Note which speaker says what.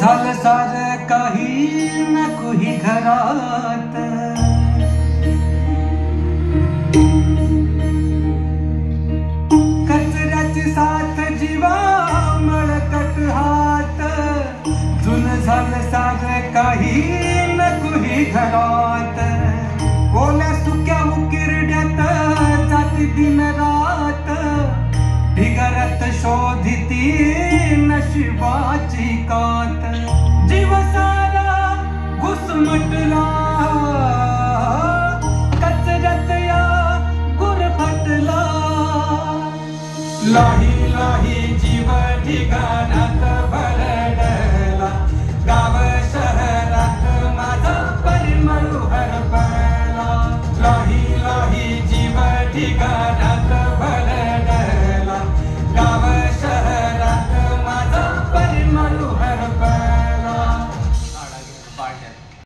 Speaker 1: झालं सारं काही नको ही घरात, कचऱ्याची साथ जीवा मळकट हात, जुन झालं सारं काही नको ही घरात, ओल्या सुक्या उकिरड्यात जाती दिन रात, भिगारात शोधिती नशिबाची कात.